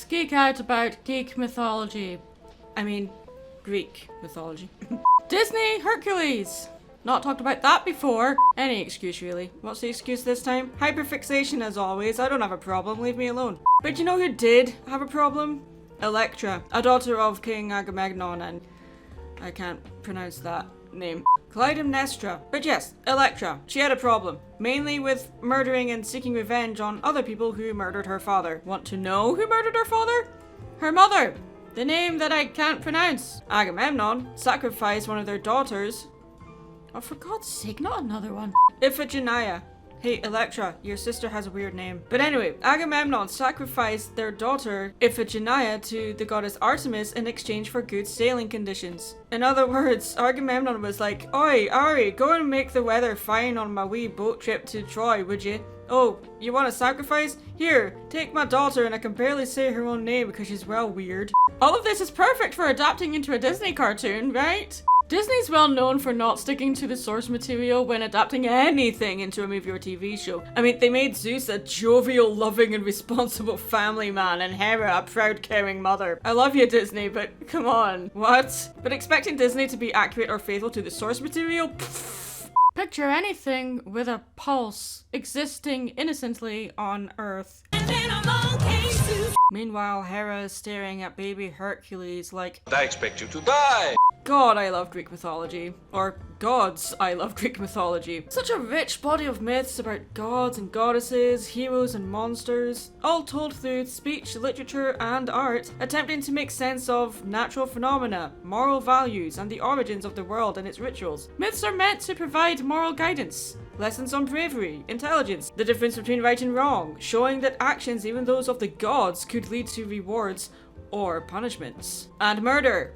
geek out about geek mythology. I mean, Greek mythology. Disney Hercules! Not talked about that before. Any excuse really. What's the excuse this time? Hyperfixation as always. I don't have a problem, leave me alone. But you know who did have a problem? Electra, a daughter of King Agamemnon, and I can't pronounce that name. Clytemnestra. But yes, Electra. She had a problem. Mainly with murdering and seeking revenge on other people who murdered her father. Want to know who murdered her father? Her mother. The name that I can't pronounce. Agamemnon sacrificed one of their daughters. Oh, for God's sake, not another one. Iphigenia. Hey, Electra, your sister has a weird name. But anyway, Agamemnon sacrificed their daughter, Iphigenia, to the goddess Artemis in exchange for good sailing conditions. In other words, Agamemnon was like, "Oi, Ari, go and make the weather fine on my wee boat trip to Troy, would you? Oh, you want a sacrifice? Here, take my daughter, and I can barely say her own name because she's well weird." All of this is perfect for adapting into a Disney cartoon, right? Disney's well known for not sticking to the source material when adapting anything into a movie or TV show. I mean, they made Zeus a jovial, loving and responsible family man and Hera a proud, caring mother. I love you, Disney, but come on. What? But expecting Disney to be accurate or faithful to the source material? Pfft. Picture anything with a pulse existing innocently on Earth. And then along came Zeus. Meanwhile, Hera is staring at baby Hercules like, I expect you to die! God, I love Greek mythology. Or gods, I love Greek mythology. Such a rich body of myths about gods and goddesses, heroes and monsters, all told through speech, literature and art, attempting to make sense of natural phenomena, moral values, and the origins of the world and its rituals. Myths are meant to provide moral guidance, lessons on bravery, intelligence, the difference between right and wrong, showing that actions, even those of the gods, could lead to rewards or punishments. And murder.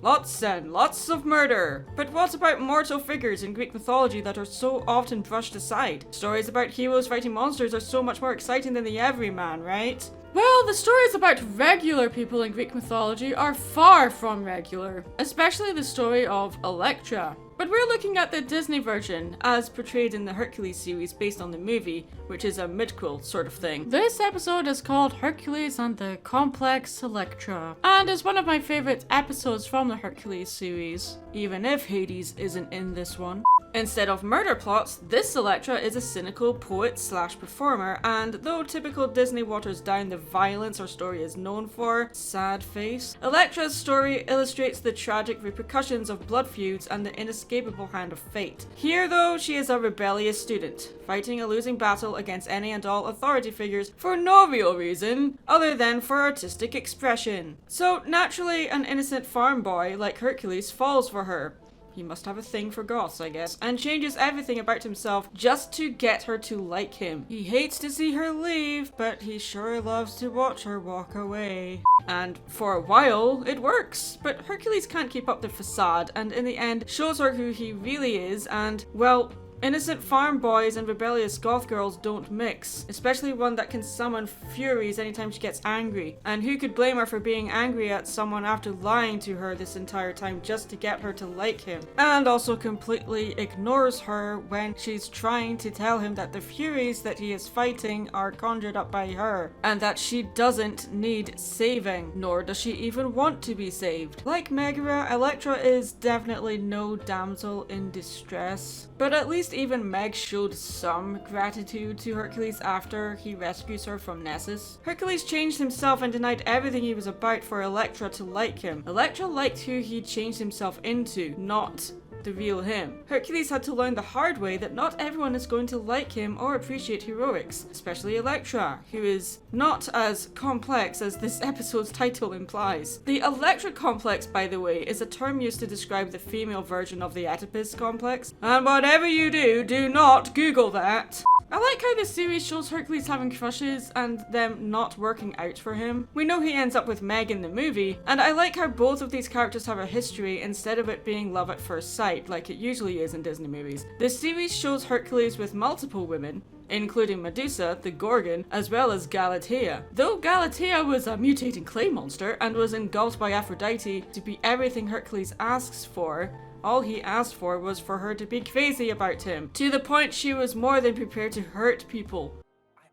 Lots and lots of murder. But what about mortal figures in Greek mythology that are so often brushed aside? Stories about heroes fighting monsters are so much more exciting than the everyman, right? Well, the stories about regular people in Greek mythology are far from regular, especially the story of Electra. But we're looking at the Disney version, as portrayed in the Hercules series based on the movie, which is a midquel sort of thing. This episode is called Hercules and the Coplex Electra, and is one of my favourite episodes from the Hercules series, even if Hades isn't in this one. Instead of murder plots, this Electra is a cynical poet/performer, and though typical Disney waters down the violence her story is known for, sad face, Electra's story illustrates the tragic repercussions of blood feuds and the inescapable hand of fate. Here though, she is a rebellious student, fighting a losing battle against any and all authority figures for no real reason other than for artistic expression. So naturally, an innocent farm boy like Hercules falls for her. He must have a thing for goths, I guess, and changes everything about himself just to get her to like him. He hates to see her leave, but he sure loves to watch her walk away. And for a while, it works, but Hercules can't keep up the facade, and in the end shows her who he really is, and, well, innocent farm boys and rebellious goth girls don't mix, especially one that can summon furies anytime she gets angry. And who could blame her for being angry at someone after lying to her this entire time just to get her to like him? And also completely ignores her when she's trying to tell him that the furies that he is fighting are conjured up by her, and that she doesn't need saving, nor does she even want to be saved. Like Megara, Electra is definitely no damsel in distress, but at least even Meg showed some gratitude to Hercules after he rescues her from Nessus. Hercules changed himself and denied everything he was about for Electra to like him. Electra liked who he changed himself into, not the real him. Hercules had to learn the hard way that not everyone is going to like him or appreciate heroics, especially Electra, who is not as complex as this episode's title implies. The Electra complex, by the way, is a term used to describe the female version of the Oedipus complex. And whatever you do, do not Google that. I like how this series shows Hercules having crushes and them not working out for him. We know he ends up with Meg in the movie, and I like how both of these characters have a history instead of it being love at first sight like it usually is in Disney movies. This series shows Hercules with multiple women, including Medusa, the Gorgon, as well as Galatea. Though Galatea was a mutating clay monster and was engulfed by Aphrodite to be everything Hercules asks for, all he asked for was for her to be crazy about him, to the point she was more than prepared to hurt people.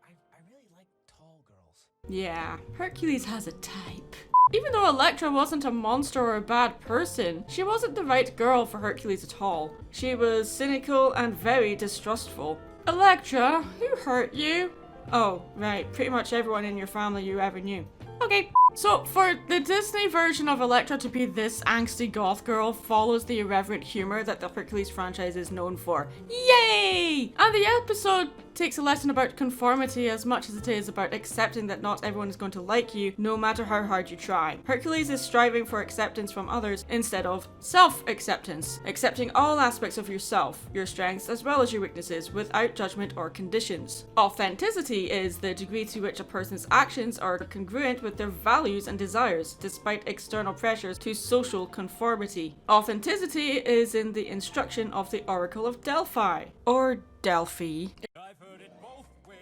I really like tall girls. Yeah, Hercules has a type. Even though Electra wasn't a monster or a bad person, she wasn't the right girl for Hercules at all. She was cynical and very distrustful. Electra, who hurt you? Oh, right, pretty much everyone in your family you ever knew. Okay, so for the Disney version of Electra to be this angsty goth girl follows the irreverent humor that the Hercules franchise is known for. Yay! And the episode takes a lesson about conformity as much as it is about accepting that not everyone is going to like you, no matter how hard you try. Hercules is striving for acceptance from others instead of self-acceptance, accepting all aspects of yourself, your strengths as well as your weaknesses, without judgment or conditions. Authenticity is the degree to which a person's actions are congruent with their values and desires, despite external pressures to social conformity. Authenticity is in the instruction of the Oracle of Delphi, or Delphi. I've heard it both ways.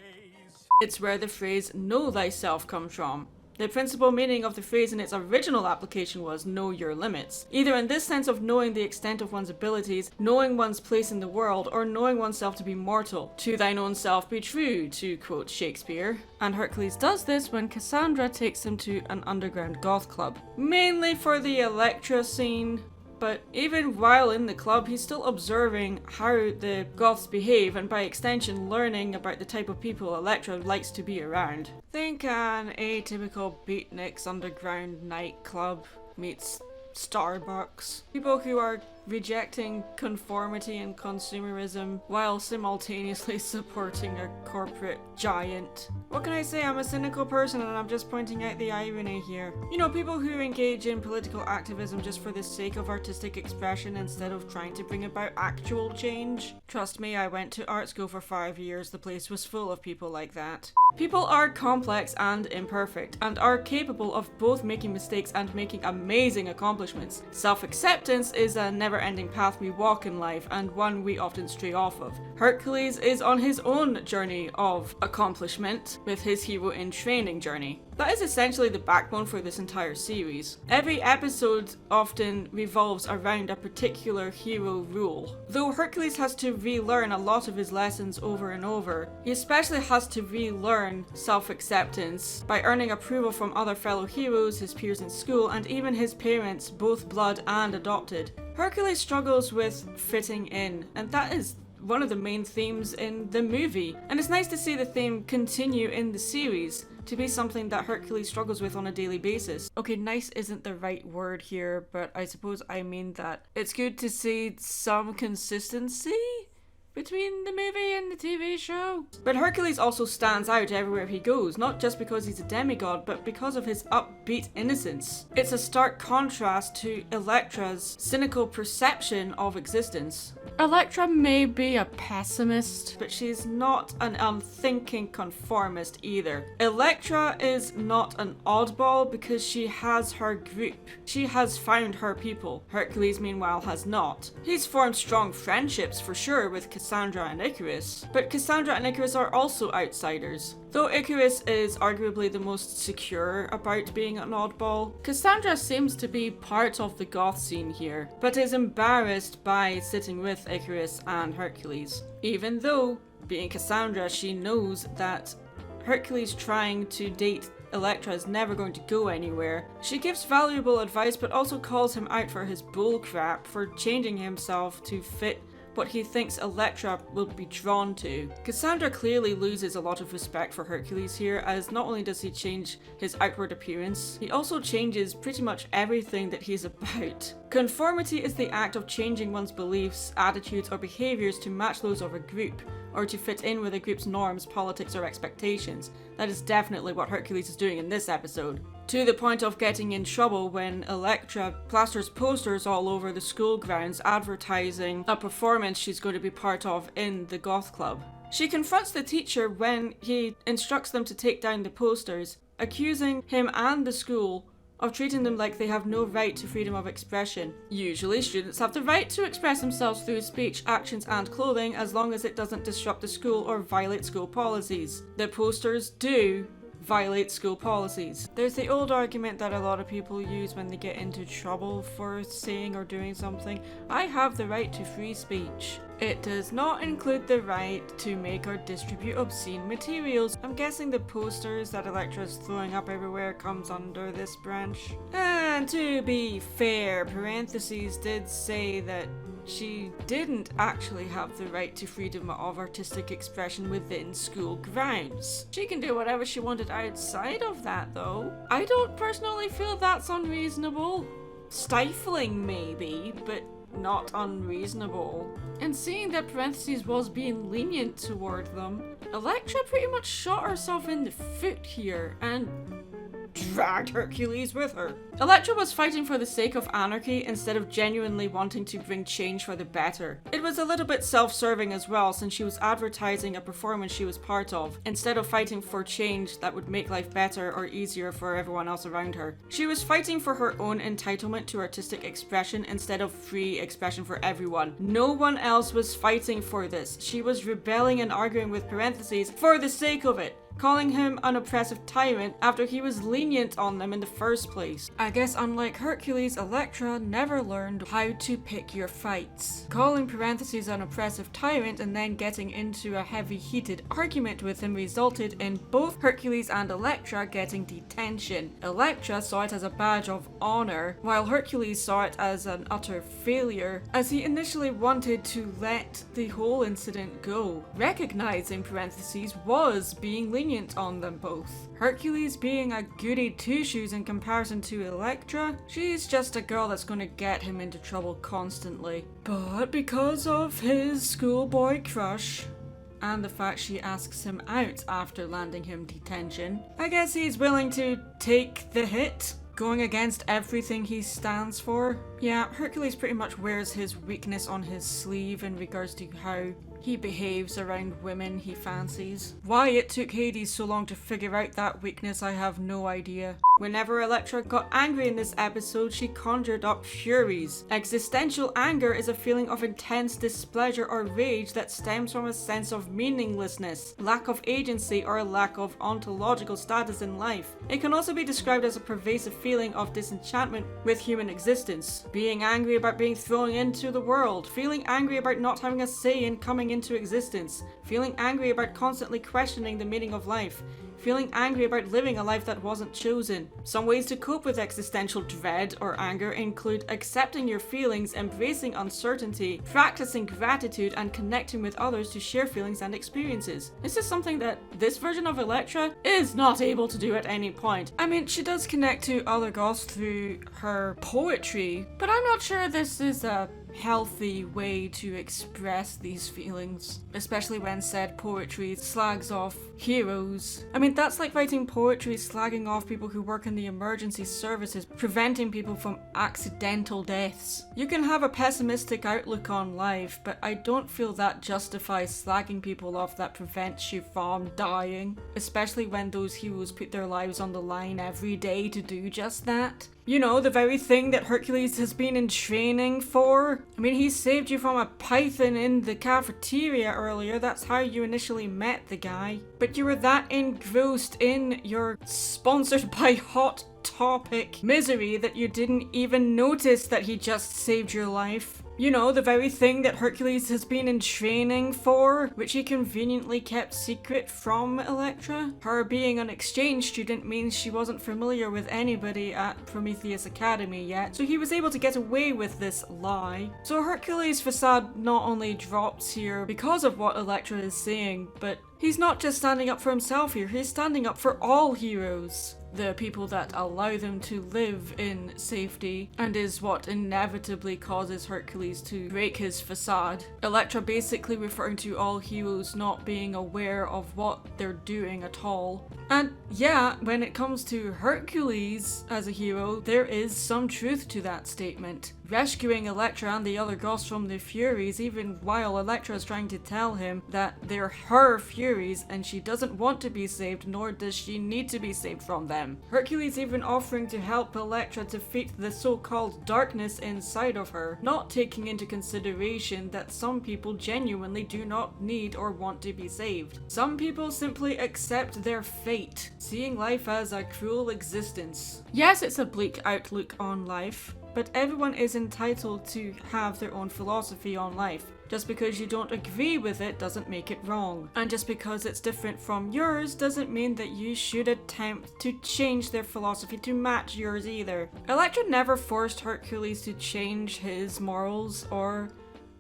It's where the phrase know thyself comes from. The principal meaning of the phrase in its original application was know your limits, either in this sense of knowing the extent of one's abilities, knowing one's place in the world, or knowing oneself to be mortal. To thine own self be true, to quote Shakespeare. And Hercules does this when Cassandra takes him to an underground goth club, mainly for the Electra scene. But even while in the club, he's still observing how the goths behave and by extension learning about the type of people Electra likes to be around. Think an atypical beatniks underground nightclub meets Starbucks. People who are rejecting conformity and consumerism while simultaneously supporting a corporate giant. What can I say? I'm a cynical person and I'm just pointing out the irony here. You know, people who engage in political activism just for the sake of artistic expression instead of trying to bring about actual change. Trust me, I went to art school for 5 years. The place was full of people like that. People are complex and imperfect and are capable of both making mistakes and making amazing accomplishments. Self-acceptance is a never-ending path we walk in life and one we often stray off of. Hercules is on his own journey of accomplishment with his hero in training journey. That is essentially the backbone for this entire series. Every episode often revolves around a particular hero rule. Though Hercules has to relearn a lot of his lessons over and over, he especially has to relearn self-acceptance by earning approval from other fellow heroes, his peers in school, and even his parents, both blood and adopted. Hercules struggles with fitting in, and that is one of the main themes in the movie. And it's nice to see the theme continue in the series to be something that Hercules struggles with on a daily basis. Okay, nice isn't the right word here, but I suppose I mean that it's good to see some consistency between the movie and the TV show. But Hercules also stands out everywhere he goes, not just because he's a demigod, but because of his upbeat innocence. It's a stark contrast to Electra's cynical perception of existence. Electra may be a pessimist, but she's not an unthinking conformist either. Electra is not an oddball because she has her group. She has found her people. Hercules, meanwhile, has not. He's formed strong friendships for sure with Cassandra and Icarus, but Cassandra and Icarus are also outsiders. Though Icarus is arguably the most secure about being an oddball, Cassandra seems to be part of the goth scene here, but is embarrassed by sitting with Icarus and Hercules. Even though, being Cassandra, she knows that Hercules trying to date Electra is never going to go anywhere. She gives valuable advice but also calls him out for his bullcrap for changing himself to fit what he thinks Electra will be drawn to. Cassandra clearly loses a lot of respect for Hercules here, as not only does he change his outward appearance, he also changes pretty much everything that he's about. Conformity is the act of changing one's beliefs, attitudes, or behaviors to match those of a group, or to fit in with a group's norms, politics, or expectations. That is definitely what Hercules is doing in this episode. To the point of getting in trouble when Electra plasters posters all over the school grounds advertising a performance she's going to be part of in the goth club. She confronts the teacher when he instructs them to take down the posters, accusing him and the school of treating them like they have no right to freedom of expression. Usually, students have the right to express themselves through speech, actions, and clothing as long as it doesn't disrupt the school or violate school policies. The posters do violate school policies. There's the old argument that a lot of people use when they get into trouble for saying or doing something: I have the right to free speech. It does not include the right to make or distribute obscene materials. I'm guessing the posters that Electra's throwing up everywhere comes under this branch. And to be fair, parentheses did say that she didn't actually have the right to freedom of artistic expression within school grounds. She can do whatever she wanted outside of that though. I don't personally feel that's unreasonable. Stifling maybe, but not unreasonable. And seeing that parentheses was being lenient toward them, Electra pretty much shot herself in the foot here and dragged Hercules with her. Electra was fighting for the sake of anarchy instead of genuinely wanting to bring change for the better. It was a little bit self-serving as well, since she was advertising a performance she was part of, instead of fighting for change that would make life better or easier for everyone else around her. She was fighting for her own entitlement to artistic expression instead of free expression for everyone. No one else was fighting for this. She was rebelling and arguing with parentheses for the sake of it, calling him an oppressive tyrant after he was lenient on them in the first place. I guess unlike Hercules, Electra never learned how to pick your fights. Calling parentheses an oppressive tyrant and then getting into a heavy heated argument with him resulted in both Hercules and Electra getting detention. Electra saw it as a badge of honor, while Hercules saw it as an utter failure, as he initially wanted to let the whole incident go. Recognizing parentheses was being lenient on them both. Hercules being a goody two-shoes in comparison to Electra, she's just a girl that's gonna get him into trouble constantly. But because of his schoolboy crush, and the fact she asks him out after landing him detention, I guess he's willing to take the hit, going against everything he stands for. Yeah, Hercules pretty much wears his weakness on his sleeve in regards to how he behaves around women he fancies. Why it took Hades so long to figure out that weakness, I have no idea. Whenever Electra got angry in this episode, she conjured up furies. Existential anger is a feeling of intense displeasure or rage that stems from a sense of meaninglessness, lack of agency, or lack of ontological status in life. It can also be described as a pervasive feeling of disenchantment with human existence. Being angry about being thrown into the world, feeling angry about not having a say in coming into existence, feeling angry about constantly questioning the meaning of life, feeling angry about living a life that wasn't chosen. Some ways to cope with existential dread or anger include accepting your feelings, embracing uncertainty, practicing gratitude, and connecting with others to share feelings and experiences. This is something that this version of Electra is not able to do at any point. I mean, she does connect to other goths through her poetry, but I'm not sure this is a healthy way to express these feelings, especially when said poetry slags off heroes. I mean, that's like writing poetry slagging off people who work in the emergency services, preventing people from accidental deaths. You can have a pessimistic outlook on life, but I don't feel that justifies slagging people off that prevents you from dying, especially when those heroes put their lives on the line every day to do just that. You know, the very thing that Hercules has been in training for. I mean, he saved you from a python in the cafeteria earlier. That's how you initially met the guy. But you were that engrossed in your sponsored by Hot Topic misery that you didn't even notice that he just saved your life. You know, the very thing that Hercules has been in training for, which he conveniently kept secret from Electra. Her being an exchange student means she wasn't familiar with anybody at Prometheus Academy yet, so he was able to get away with this lie. So Hercules' facade not only drops here because of what Electra is saying, but he's not just standing up for himself here, he's standing up for all heroes. The people that allow them to live in safety, and is what inevitably causes Hercules to break his facade. Electra basically referring to all heroes not being aware of what they're doing at all. And yeah, when it comes to Hercules as a hero, there is some truth to that statement. rescuing Electra and the other ghosts from the Furies, even while Electra is trying to tell him that they're her Furies and she doesn't want to be saved, nor does she need to be saved from them. Hercules even offering to help Electra defeat the so-called darkness inside of her, not taking into consideration that some people genuinely do not need or want to be saved. Some people simply accept their fate, seeing life as a cruel existence. Yes, it's a bleak outlook on life, but everyone is entitled to have their own philosophy on life. Just because you don't agree with it doesn't make it wrong. And just because it's different from yours doesn't mean that you should attempt to change their philosophy to match yours either. Electra never forced Hercules to change his morals or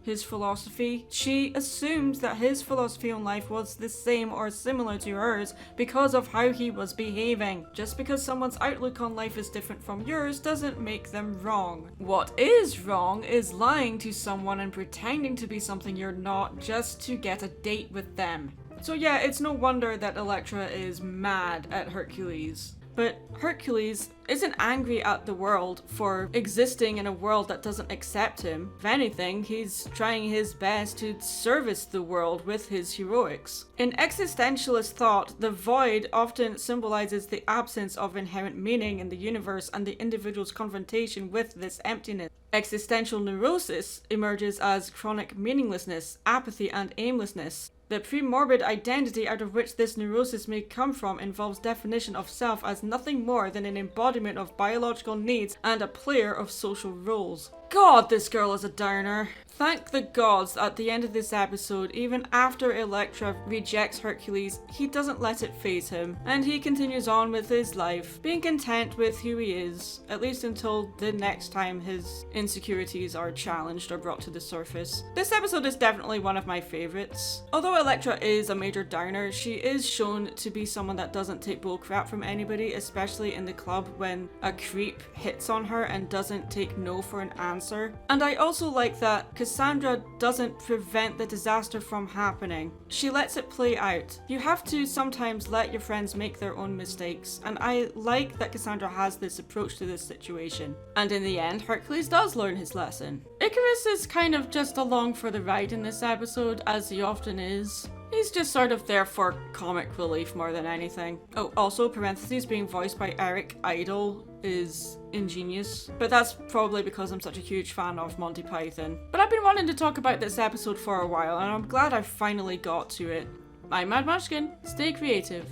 his philosophy. She assumed that his philosophy on life was the same or similar to hers because of how he was behaving. Just because someone's outlook on life is different from yours doesn't make them wrong. What is wrong is lying to someone and pretending to be something you're not just to get a date with them. So yeah, it's no wonder that Electra is mad at Hercules. But Hercules isn't angry at the world for existing in a world that doesn't accept him. If anything, he's trying his best to service the world with his heroics. In existentialist thought, the void often symbolizes the absence of inherent meaning in the universe and the individual's confrontation with this emptiness. Existential neurosis emerges as chronic meaninglessness, apathy, and aimlessness. The pre-morbid identity out of which this neurosis may come from involves definition of self as nothing more than an embodiment of biological needs and a player of social roles. God, this girl is a downer. Thank the gods at the end of this episode, even after Electra rejects Hercules, he doesn't let it faze him, and he continues on with his life, being content with who he is, at least until the next time his insecurities are challenged or brought to the surface. This episode is definitely one of my favourites. Although Electra is a major downer, she is shown to be someone that doesn't take bull crap from anybody, especially in the club when a creep hits on her and doesn't take no for an answer. And I also like that Cassandra doesn't prevent the disaster from happening. She lets it play out. You have to sometimes let your friends make their own mistakes, and I like that Cassandra has this approach to this situation. And in the end, Hercules does learn his lesson. Icarus is kind of just along for the ride in this episode, as he often is. He's just sort of there for comic relief more than anything. Oh, also, parentheses, being voiced by Eric Idle is ingenious, but that's probably because I'm such a huge fan of Monty Python. But I've been wanting to talk about this episode for a while, and I'm glad I finally got to it. I'm Mad Munchkin. Stay creative.